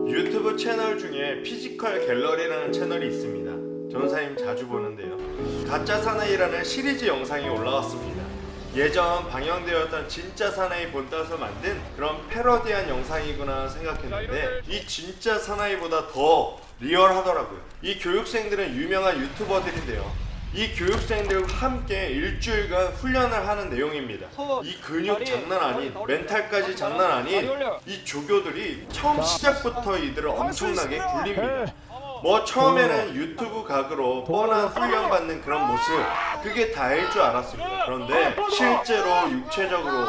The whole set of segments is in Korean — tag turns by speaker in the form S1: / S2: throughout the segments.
S1: 유튜브 채널 중에 피지컬 갤러리라는 채널이 있습니다. 전사님 자주 보는데요. 가짜 사나이라는 시리즈 영상이 올라왔습니다. 예전 방영되었던 진짜 사나이 본따서 만든 그런 패러디한 영상이구나 생각했는데 이 진짜 사나이보다 더 리얼하더라고요. 이 교육생들은 유명한 유튜버들인데요. 이 교육생들과 함께 일주일간 훈련을 하는 내용입니다. 이 근육 장난 아닌, 멘탈까지 장난 아닌 이 조교들이 처음 시작부터 이들을 엄청나게 굴립니다. 뭐 처음에는 유튜브 각으로 뻔한 훈련받는 그런 모습, 그게 다일 줄 알았습니다. 그런데 실제로 육체적으로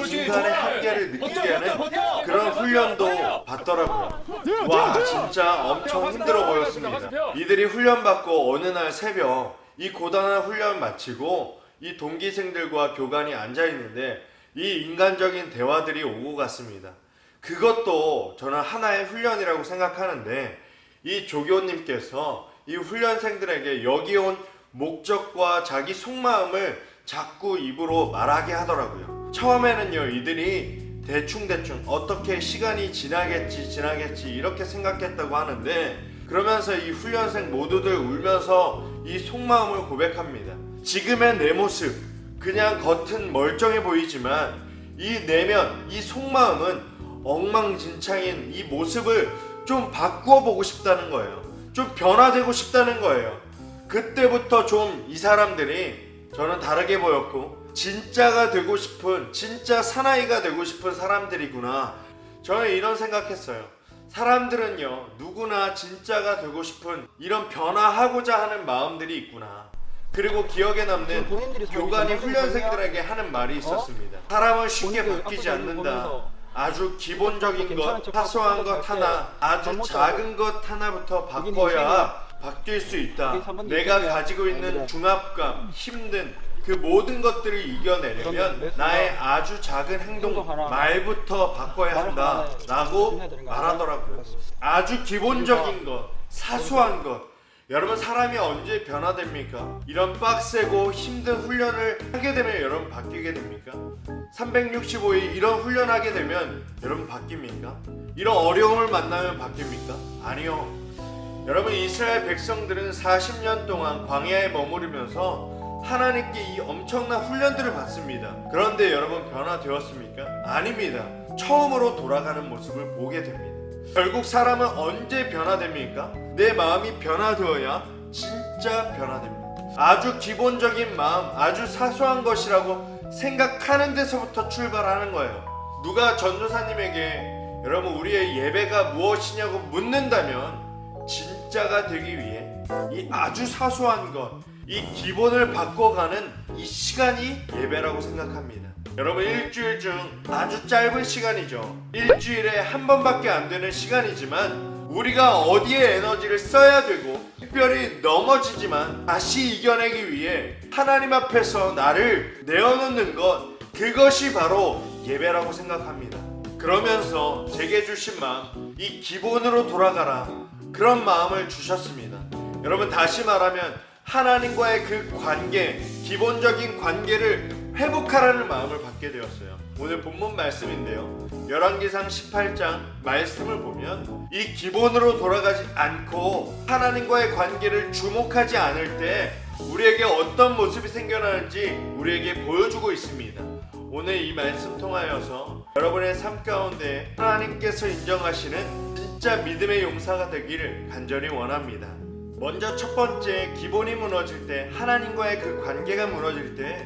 S1: 인간의 한계를 느끼게 하는 그런 훈련도 받더라고요. 와, 진짜 엄청 힘들어 보였습니다. 이들이 훈련받고 어느 날 새벽 이 고단한 훈련 마치고 이 동기생들과 교관이 앉아있는데 이 인간적인 대화들이 오고 갔습니다. 그것도 저는 하나의 훈련이라고 생각하는데 이 조교님께서 이 훈련생들에게 여기 온 목적과 자기 속마음을 자꾸 입으로 말하게 하더라고요. 처음에는요, 이들이 대충 어떻게 시간이 지나겠지 이렇게 생각했다고 하는데, 그러면서 이 훈련생 모두들 울면서 이 속마음을 고백합니다. 지금의 내 모습, 그냥 겉은 멀쩡해 보이지만 이 내면, 이 속마음은 엉망진창인 이 모습을 좀 바꾸어 보고 싶다는 거예요. 좀 변화되고 싶다는 거예요. 그때부터 좀 이 사람들이 저는 다르게 보였고, 진짜가 되고 싶은, 진짜 사나이가 되고 싶은 사람들이구나. 저는 이런 생각했어요. 사람들은요, 누구나 진짜가 되고 싶은 이런 변화하고자 하는 마음들이 있구나. 그리고 기억에 남는 교관이 훈련생들에게 하는 말이 있었습니다. 사람은 쉽게 바뀌지 않는다. 아주 기본적인 것, 사소한 것 하나, 아주 작은 것 하나부터 바꿔야 바뀔 수 있다. 내가 가지고 있는 중압감, 힘든 그 모든 것들을 이겨내려면 나의 아주 작은 행동, 말부터 바꿔야 한다 라고 말하더라고요. 아주 기본적인 것, 사소한 것. 여러분, 사람이 언제 변화됩니까? 이런 빡세고 힘든 훈련을 하게 되면 여러분 바뀌게 됩니까? 365일 이런 훈련하게 되면 여러분 바뀝니까? 이런 어려움을 만나면 바뀝니까? 아니요. 여러분, 이스라엘 백성들은 40년 동안 광야에 머무르면서 하나님께 이 엄청난 훈련들을 받습니다. 그런데 여러분, 변화되었습니까? 아닙니다. 처음으로 돌아가는 모습을 보게 됩니다. 결국 사람은 언제 변화됩니까? 내 마음이 변화되어야 진짜 변화됩니다. 아주 기본적인 마음, 아주 사소한 것이라고 생각하는 데서부터 출발하는 거예요. 누가 전도사님에게 여러분 우리의 예배가 무엇이냐고 묻는다면 진짜가 되기 위해 이 아주 사소한 것, 이 기본을 바꿔가는 이 시간이 예배라고 생각합니다. 여러분, 일주일 중 아주 짧은 시간이죠. 일주일에 한 번밖에 안 되는 시간이지만 우리가 어디에 에너지를 써야 되고 특별히 넘어지지만 다시 이겨내기 위해 하나님 앞에서 나를 내어놓는 것, 그것이 바로 예배라고 생각합니다. 그러면서 제게 주신 마음, 이 기본으로 돌아가라, 그런 마음을 주셨습니다. 여러분, 다시 말하면 하나님과의 그 관계, 기본적인 관계를 회복하라는 마음을 받게 되었어요. 오늘 본문 말씀인데요, 열왕기상 18장 말씀을 보면 이 기본으로 돌아가지 않고 하나님과의 관계를 주목하지 않을 때 우리에게 어떤 모습이 생겨나는지 우리에게 보여주고 있습니다. 오늘 이 말씀 통하여서 여러분의 삶 가운데 하나님께서 인정하시는 진짜 믿음의 용사가 되기를 간절히 원합니다. 먼저 첫 번째, 기본이 무너질 때, 하나님과의 그 관계가 무너질 때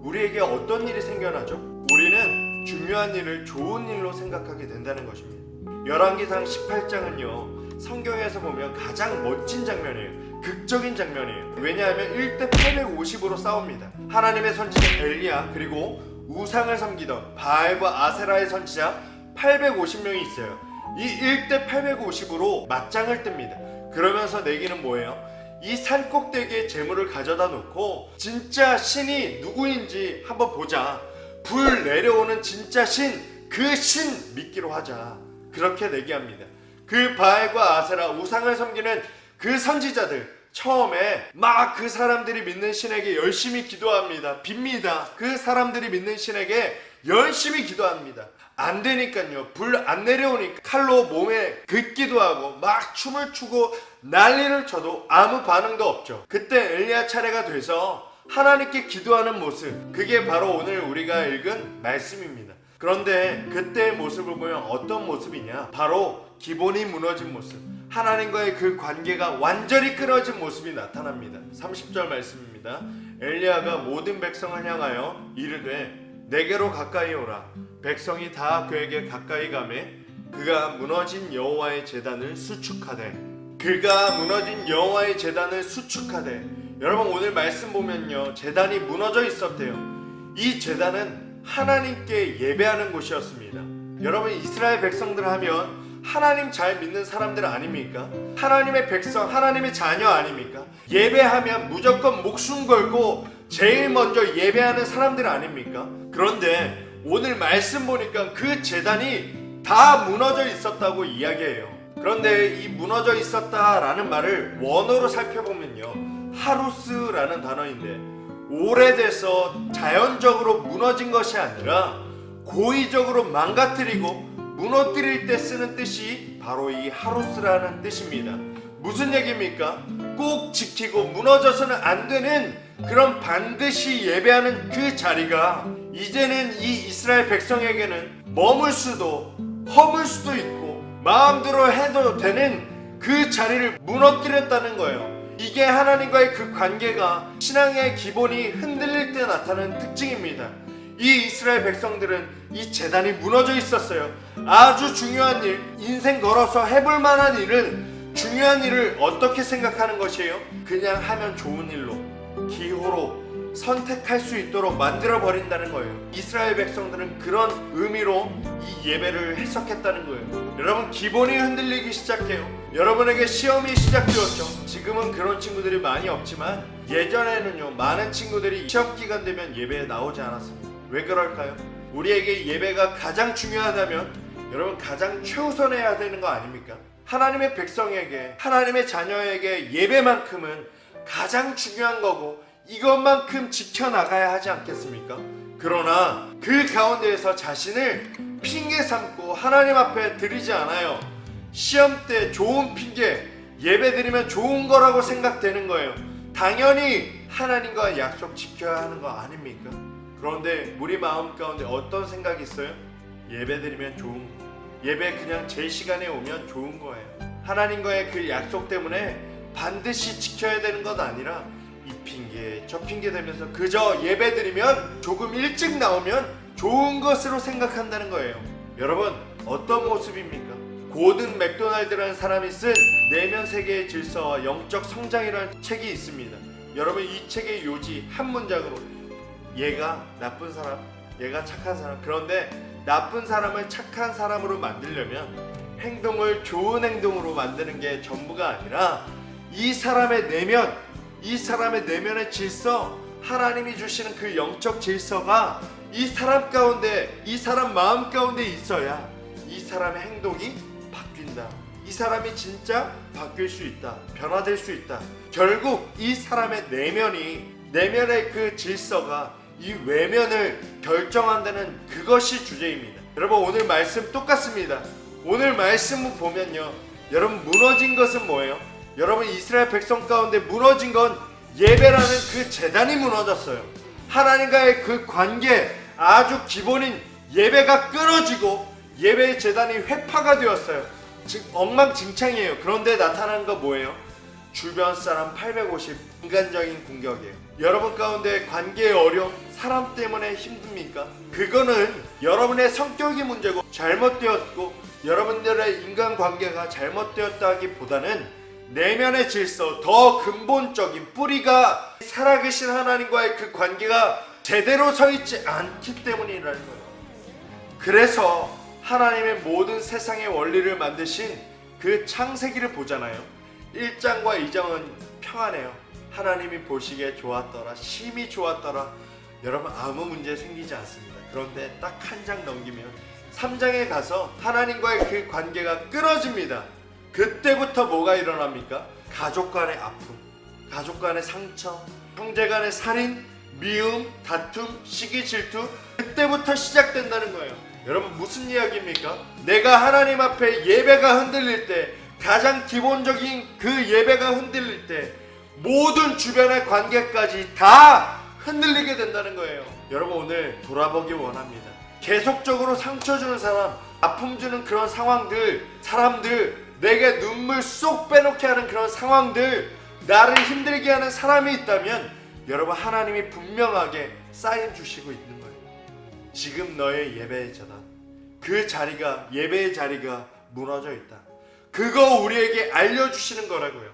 S1: 우리에게 어떤 일이 생겨나죠? 우리는 중요한 일을 좋은 일로 생각하게 된다는 것입니다. 열왕기상 18장은요, 성경에서 보면 가장 멋진 장면이에요. 극적인 장면이에요. 왜냐하면 1대 850으로 싸웁니다. 하나님의 선지자 엘리야, 그리고 우상을 섬기던 바알과 아세라의 선지자 850명이 있어요. 이 1대 850으로 맞짱을 뜹니다. 그러면서 내기는 뭐예요? 이 산꼭대기에 재물을 가져다 놓고 진짜 신이 누구인지 한번 보자. 불 내려오는 진짜 신, 그 신 믿기로 하자. 그렇게 내기합니다. 그 바알과 아세라, 우상을 섬기는 그 선지자들, 처음에 막 그 사람들이 믿는 신에게 열심히 기도합니다. 빕니다. 그 사람들이 믿는 신에게 열심히 기도합니다. 안 되니까요, 불 안 내려오니까 칼로 몸에 긋기도 하고 막 춤을 추고 난리를 쳐도 아무 반응도 없죠. 그때 엘리야 차례가 돼서 하나님께 기도하는 모습, 그게 바로 오늘 우리가 읽은 말씀입니다. 그런데 그때의 모습을 보면 어떤 모습이냐? 바로 기본이 무너진 모습, 하나님과의 그 관계가 완전히 끊어진 모습이 나타납니다. 30절 말씀입니다. 엘리야가 모든 백성을 향하여 이르되 내게로 가까이 오라. 백성이 다 그에게 가까이 가매 그가 무너진 여호와의 제단을 수축하되, 그가 무너진 여호와의 제단을 수축하되. 여러분, 오늘 말씀 보면요, 제단이 무너져 있었대요. 이 제단은 하나님께 예배하는 곳이었습니다. 여러분, 이스라엘 백성들 하면 하나님 잘 믿는 사람들 아닙니까? 하나님의 백성, 하나님의 자녀 아닙니까? 예배하면 무조건 목숨 걸고 제일 먼저 예배하는 사람들 아닙니까? 그런데 오늘 말씀 보니까 그 제단이 다 무너져 있었다고 이야기해요. 그런데 이 무너져 있었다라는 말을 원어로 살펴보면요, 하루스라는 단어인데, 오래돼서 자연적으로 무너진 것이 아니라 고의적으로 망가뜨리고 무너뜨릴 때 쓰는 뜻이 바로 이 하루스라는 뜻입니다. 무슨 얘기입니까? 꼭 지키고 무너져서는 안 되는 그런 반드시 예배하는 그 자리가 이제는 이 이스라엘 백성에게는 머물 수도 허물 수도 있고 마음대로 해도 되는 그 자리를 무너뜨렸다는 거예요. 이게 하나님과의 그 관계가, 신앙의 기본이 흔들릴 때 나타나는 특징입니다. 이 이스라엘 백성들은 이 제단이 무너져 있었어요. 아주 중요한 일, 인생 걸어서 해볼 만한 일을, 중요한 일을 어떻게 생각하는 것이에요? 그냥 하면 좋은 일로, 기호로 선택할 수 있도록 만들어 버린다는 거예요. 이스라엘 백성들은 그런 의미로 이 예배를 해석했다는 거예요. 여러분, 기본이 흔들리기 시작해요. 여러분에게 시험이 시작되었죠. 지금은 그런 친구들이 많이 없지만 예전에는요, 많은 친구들이 시험 기간 되면 예배에 나오지 않았습니다. 왜 그럴까요? 우리에게 예배가 가장 중요하다면 여러분, 가장 최우선해야 되는 거 아닙니까? 하나님의 백성에게, 하나님의 자녀에게 예배만큼은 가장 중요한 거고 이것만큼 지켜나가야 하지 않겠습니까? 그러나 그 가운데에서 자신을 핑계 삼고 하나님 앞에 드리지 않아요. 시험 때 좋은 핑계, 예배 드리면 좋은 거라고 생각되는 거예요. 당연히 하나님과 약속 지켜야 하는 거 아닙니까? 그런데 우리 마음 가운데 어떤 생각이 있어요? 예배 드리면 좋은 거, 예배 그냥 제 시간에 오면 좋은 거예요. 하나님과의 그 약속 때문에 반드시 지켜야 되는 것 아니라 이 핑계 저 핑계 대면서 그저 예배 드리면 조금 일찍 나오면 좋은 것으로 생각한다는 거예요. 여러분, 어떤 모습입니까? 고든 맥도날드라는 사람이 쓴 내면 세계의 질서와 영적 성장이라는 책이 있습니다. 여러분, 이 책의 요지 한 문장으로 얘가 나쁜 사람, 얘가 착한 사람. 그런데 나쁜 사람을 착한 사람으로 만들려면 행동을 좋은 행동으로 만드는 게 전부가 아니라 이 사람의 내면, 이 사람의 내면의 질서, 하나님이 주시는 그 영적 질서가 이 사람 가운데, 이 사람 마음 가운데 있어야 이 사람의 행동이 바뀐다. 이 사람이 진짜 바뀔 수 있다. 변화될 수 있다. 결국 이 사람의 내면의 그 질서가 이 외면을 결정한다는 그것이 주제입니다. 여러분, 오늘 말씀 똑같습니다. 오늘 말씀을 보면요, 여러분, 무너진 것은 뭐예요? 여러분, 이스라엘 백성 가운데 무너진 건 예배라는 그 제단이 무너졌어요. 하나님과의 그 관계, 아주 기본인 예배가 끊어지고 예배의 제단이 회파가 되었어요. 즉 엉망진창이에요. 그런데 나타나는 건 뭐예요? 주변 사람 850 인간적인 공격이에요. 여러분 가운데 관계의 어려움, 사람 때문에 힘듭니까? 그거는 여러분의 성격이 문제고 잘못되었고 여러분들의 인간관계가 잘못되었다기보다는 내면의 질서, 더 근본적인 뿌리가 살아계신 하나님과의 그 관계가 제대로 서 있지 않기 때문이라는 거예요. 그래서 하나님의 모든 세상의 원리를 만드신 그 창세기를 보잖아요. 1장과 2장은 평안해요. 하나님이 보시기에 좋았더라, 심히 좋았더라. 여러분, 아무 문제 생기지 않습니다. 그런데 딱 한 장 넘기면 3장에 가서 하나님과의 그 관계가 끊어집니다. 그때부터 뭐가 일어납니까? 가족 간의 아픔, 가족 간의 상처, 형제 간의 살인, 미움, 다툼, 시기, 질투, 그때부터 시작된다는 거예요. 여러분, 무슨 이야기입니까? 내가 하나님 앞에 예배가 흔들릴 때, 가장 기본적인 그 예배가 흔들릴 때 모든 주변의 관계까지 다 흔들리게 된다는 거예요. 여러분, 오늘 돌아보기 원합니다. 계속적으로 상처 주는 사람, 아픔 주는 그런 상황들, 사람들, 내게 눈물 쏙 빼놓게 하는 그런 상황들, 나를 힘들게 하는 사람이 있다면 여러분, 하나님이 분명하게 사인 주시고 있는 거예요. 지금 너의 예배의 자단, 그 자리가, 예배의 자리가 무너져 있다. 그거 우리에게 알려주시는 거라고요.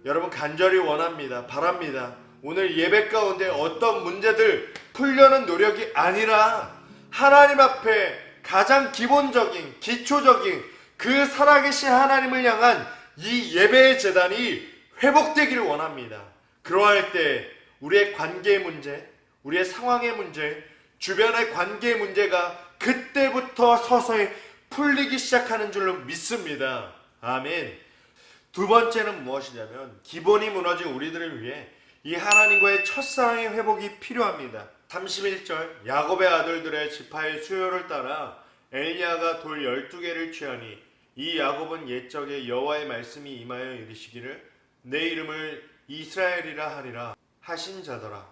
S1: 여러분, 간절히 원합니다. 바랍니다. 오늘 예배 가운데 어떤 문제들 풀려는 노력이 아니라 하나님 앞에 가장 기본적인, 기초적인 그 살아계신 하나님을 향한 이 예배의 제단이 회복되기를 원합니다. 그러할 때 우리의 관계의 문제, 우리의 상황의 문제, 주변의 관계의 문제가 그때부터 서서히 풀리기 시작하는 줄로 믿습니다. 아멘. 두 번째는 무엇이냐면, 기본이 무너진 우리들을 위해 이 하나님과의 첫사랑의 회복이 필요합니다. 31절, 야곱의 아들들의 지파의 수요를 따라 엘리야가 돌 12개를 취하니 이 야곱은 옛적에 여호와의 말씀이 임하여 이르시기를 내 이름을 이스라엘이라 하리라 하신 자더라.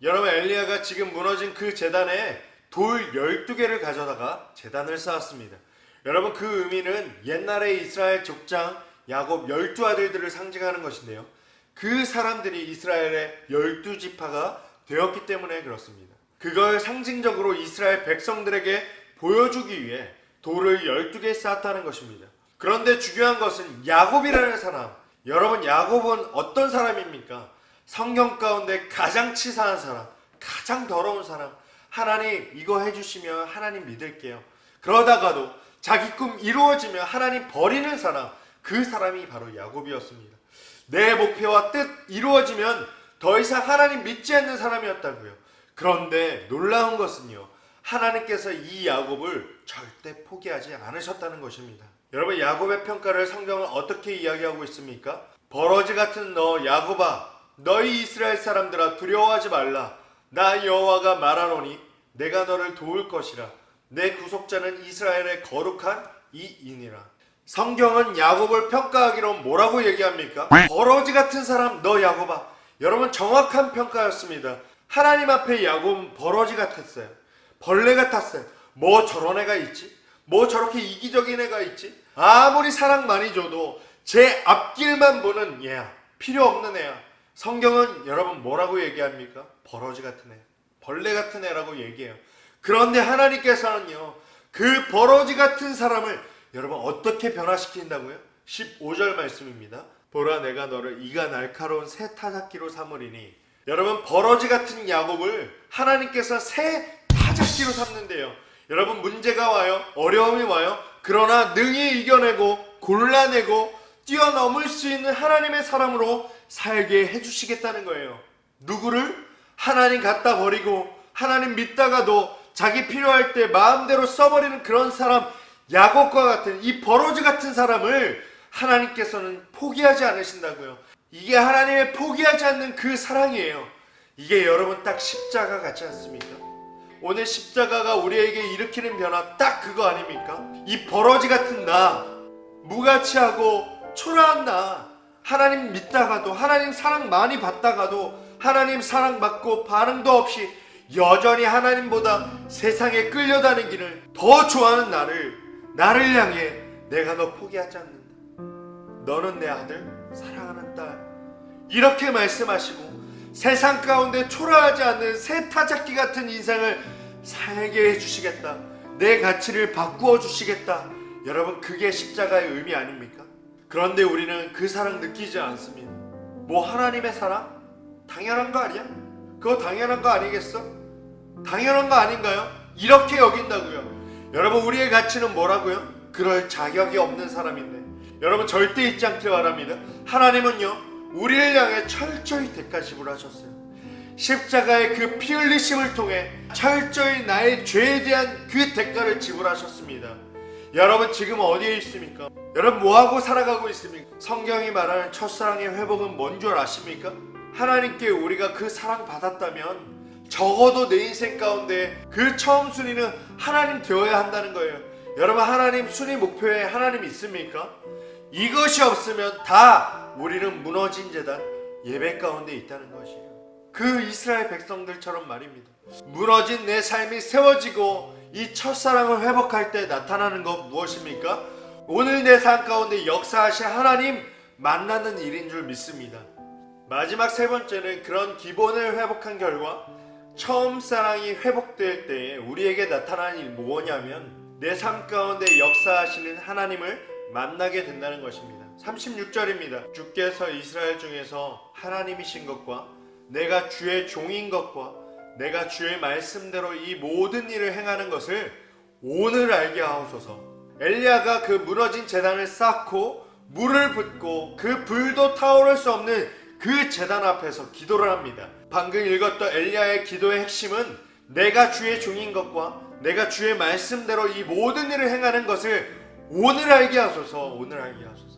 S1: 여러분, 엘리야가 지금 무너진 그 제단에 돌 12개를 가져다가 제단을 쌓았습니다. 여러분, 그 의미는 옛날에 이스라엘 족장 야곱 12아들들을 상징하는 것인데요, 그 사람들이 이스라엘의 12지파가 되었기 때문에 그렇습니다. 그걸 상징적으로 이스라엘 백성들에게 보여주기 위해 돌을 12개 쌓았다는 것입니다. 그런데 중요한 것은 야곱이라는 사람, 여러분, 야곱은 어떤 사람입니까? 성경 가운데 가장 치사한 사람, 가장 더러운 사람. 하나님 이거 해주시면 하나님 믿을게요. 그러다가도 자기 꿈 이루어지면 하나님 버리는 사람, 그 사람이 바로 야곱이었습니다. 내 목표와 뜻 이루어지면 더 이상 하나님 믿지 않는 사람이었다고요. 그런데 놀라운 것은요, 하나님께서 이 야곱을 절대 포기하지 않으셨다는 것입니다. 여러분, 야곱의 평가를 성경은 어떻게 이야기하고 있습니까? 버러지 같은 너 야곱아, 너희 이스라엘 사람들아, 두려워하지 말라. 나 여호와가 말하노니 내가 너를 도울 것이라. 내 구속자는 이스라엘의 거룩한 이인이라. 성경은 야곱을 평가하기로 뭐라고 얘기합니까? 버러지 같은 사람 너 야곱아. 여러분, 정확한 평가였습니다. 하나님 앞에 야곱은 버러지 같았어요. 벌레 같았어요. 뭐 저런 애가 있지? 뭐 저렇게 이기적인 애가 있지? 아무리 사랑 많이 줘도 제 앞길만 보는 얘야, 필요 없는 애야. 성경은 여러분 뭐라고 얘기합니까? 버러지 같은 애, 벌레 같은 애라고 얘기해요. 그런데 하나님께서는요, 그 버러지 같은 사람을 여러분 어떻게 변화시킨다고요? 15절 말씀입니다. 보라 내가 너를 이가 날카로운 새 타작기로 삼으리니. 여러분 버러지 같은 야곱을 하나님께서 새 타작기로 삼는데요. 여러분 문제가 와요. 어려움이 와요. 그러나 능히 이겨내고 골라내고 뛰어넘을 수 있는 하나님의 사람으로 살게 해주시겠다는 거예요. 누구를? 하나님 갖다 버리고 하나님 믿다가도 자기 필요할 때 마음대로 써버리는 그런 사람, 야곱과 같은 이 버러지 같은 사람을 하나님께서는 포기하지 않으신다고요. 이게 하나님의 포기하지 않는 그 사랑이에요. 이게 여러분 딱 십자가 같지 않습니까? 오늘 십자가가 우리에게 일으키는 변화 딱 그거 아닙니까? 이 버러지 같은 나, 무가치하고 초라한 나, 하나님 믿다가도 하나님 사랑 많이 받다가도 하나님 사랑받고 반응도 없이 여전히 하나님보다 세상에 끌려다니기를 더 좋아하는 나를 향해 내가 너 포기하지 않는다. 너는 내 아들, 사랑하는 딸. 이렇게 말씀하시고 세상 가운데 초라하지 않는 새 타작기 같은 인생을 살게 해주시겠다. 내 가치를 바꾸어 주시겠다. 여러분 그게 십자가의 의미 아닙니까? 그런데 우리는 그 사랑 느끼지 않습니다. 뭐 하나님의 사랑? 당연한 거 아니야? 그거 당연한 거 아니겠어? 당연한 거 아닌가요? 이렇게 여긴다고요. 여러분 우리의 가치는 뭐라고요? 그럴 자격이 없는 사람인데 여러분 절대 잊지 않길 바랍니다. 하나님은요 우리를 향해 철저히 대가 지불하셨어요. 십자가의 그 피 흘리심을 통해 철저히 나의 죄에 대한 그 대가를 지불하셨습니다. 여러분 지금 어디에 있습니까? 여러분 뭐하고 살아가고 있습니까? 성경이 말하는 첫사랑의 회복은 뭔 줄 아십니까? 하나님께 우리가 그 사랑 받았다면 적어도 내 인생 가운데 그 처음 순위는 하나님 되어야 한다는 거예요. 여러분 하나님 순위 목표에 하나님 있습니까? 이것이 없으면 다 우리는 무너진 재단 예배 가운데 있다는 것이에요. 그 이스라엘 백성들처럼 말입니다. 무너진 내 삶이 세워지고 이 첫사랑을 회복할 때 나타나는 것 무엇입니까? 오늘 내 삶 가운데 역사하신 하나님 만나는 일인 줄 믿습니다. 마지막 세 번째는 그런 기본을 회복한 결과 처음 사랑이 회복될 때에 우리에게 나타나는 일 뭐냐면 내 삶 가운데 역사하시는 하나님을 만나게 된다는 것입니다. 36절입니다. 주께서 이스라엘 중에서 하나님이신 것과 내가 주의 종인 것과 내가 주의 말씀대로 이 모든 일을 행하는 것을 오늘 알게 하옵소서. 엘리야가 그 무너진 제단을 쌓고 물을 붓고 그 불도 타오를 수 없는 그 제단 앞에서 기도를 합니다. 방금 읽었던 엘리야의 기도의 핵심은 내가 주의 종인 것과 내가 주의 말씀대로 이 모든 일을 행하는 것을 오늘 알게 하소서. 오늘 알게 하소서.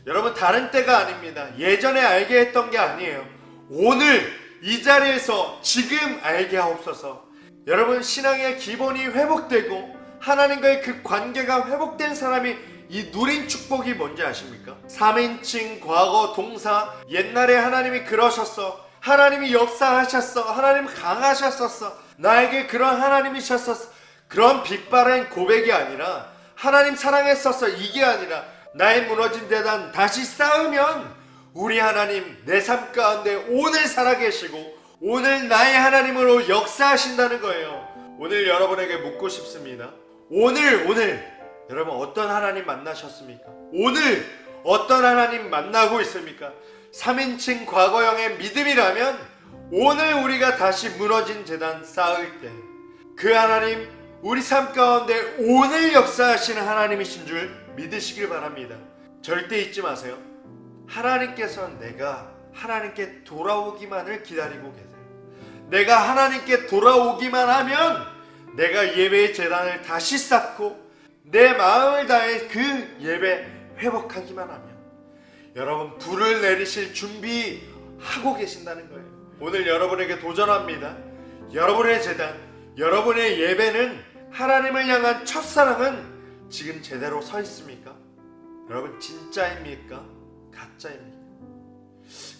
S1: 여러분 다른 때가 아닙니다. 예전에 알게 했던 게 아니에요. 오늘 이 자리에서 지금 알게 하옵소서. 여러분 신앙의 기본이 회복되고 하나님과의 그 관계가 회복된 사람이 이 누린 축복이 뭔지 아십니까? 3인칭 과거 동사 옛날에 하나님이 그러셨어. 하나님이 역사하셨어. 하나님 강하셨었어. 나에게 그런 하나님이셨었어. 그런 빛바랜 고백이 아니라 하나님 사랑했었어. 이게 아니라 나의 무너진 재단 다시 쌓으면 우리 하나님 내 삶 가운데 오늘 살아계시고 오늘 나의 하나님으로 역사하신다는 거예요. 오늘 여러분에게 묻고 싶습니다. 오늘 여러분 어떤 하나님 만나셨습니까? 오늘 어떤 하나님 만나고 있습니까? 3인칭 과거형의 믿음이라면 오늘 우리가 다시 무너진 재단 쌓을 때 그 하나님 우리 삶 가운데 오늘 역사하시는 하나님이신 줄 믿으시길 바랍니다. 절대 잊지 마세요. 하나님께서는 내가 하나님께 돌아오기만을 기다리고 계세요. 내가 하나님께 돌아오기만 하면 내가 예배의 재단을 다시 쌓고 내 마음을 다해 그 예배 회복하기만 하면 여러분 불을 내리실 준비하고 계신다는 거예요. 오늘 여러분에게 도전합니다. 여러분의 재단, 여러분의 예배는 하나님을 향한 첫사랑은 지금 제대로 서 있습니까? 여러분 진짜입니까? 가짜입니까?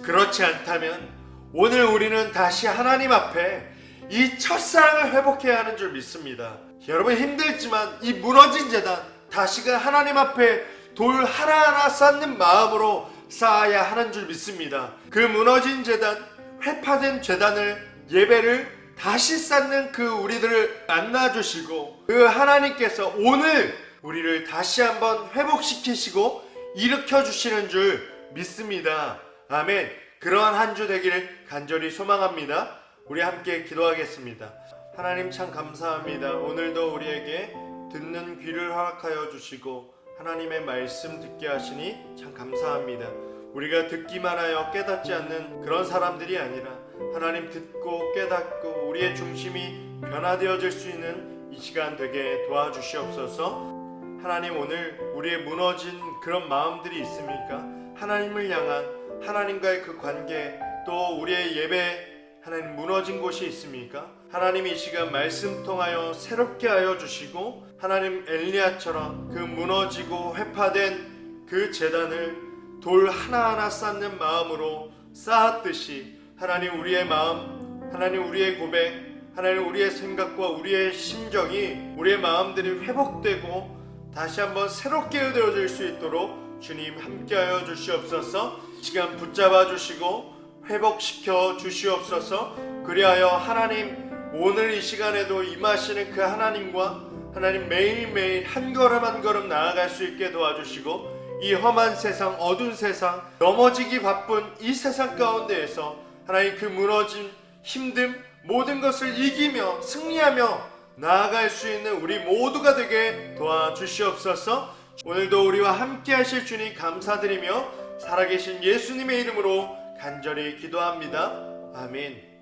S1: 그렇지 않다면 오늘 우리는 다시 하나님 앞에 이 첫사랑을 회복해야 하는 줄 믿습니다. 여러분 힘들지만 이 무너진 재단 다시금 하나님 앞에 돌 하나하나 쌓는 마음으로 쌓아야 하는 줄 믿습니다. 그 무너진 재단, 회파된 재단을 예배를 다시 쌓는 그 우리들을 만나주시고 그 하나님께서 오늘 우리를 다시 한번 회복시키시고 일으켜 주시는 줄 믿습니다. 아멘. 그러한 한 주 되기를 간절히 소망합니다. 우리 함께 기도하겠습니다. 하나님 참 감사합니다. 오늘도 우리에게 듣는 귀를 허락하여 주시고 하나님의 말씀 듣게 하시니 참 감사합니다. 우리가 듣기만 하여 깨닫지 않는 그런 사람들이 아니라 하나님 듣고 깨닫고 우리의 중심이 변화되어질 수 있는 이 시간 되게 도와주시옵소서. 하나님, 오늘 우리의 무너진 그런 마음들이 있습니까? 하나님을 향한 하나님과의 그 관계, 또 우리의 예배, 하나님 무너진 곳이 있습니까? 하나님 이 시간 말씀 통하여 새롭게 하여 주시고 하나님 엘리야처럼 그 무너지고 회파된 그 제단을 돌 하나하나 쌓는 마음으로 쌓았듯이 하나님 우리의 마음, 하나님 우리의 고백, 하나님 우리의 생각과 우리의 심정이, 우리의 마음들이 회복되고 다시 한번 새롭게 되어질 수 있도록 주님 함께하여 주시옵소서. 시간 붙잡아 주시고 회복시켜 주시옵소서. 그리하여 하나님 오늘 이 시간에도 임하시는 그 하나님과 하나님 매일매일 한 걸음 한 걸음 나아갈 수 있게 도와주시고 이 험한 세상, 어두운 세상, 넘어지기 바쁜 이 세상 가운데에서 하나님 그 무너짐, 힘듦 모든 것을 이기며 승리하며 나아갈 수 있는 우리 모두가 되게 도와주시옵소서. 오늘도 우리와 함께 하실 주님 감사드리며 살아계신 예수님의 이름으로 간절히 기도합니다. 아멘.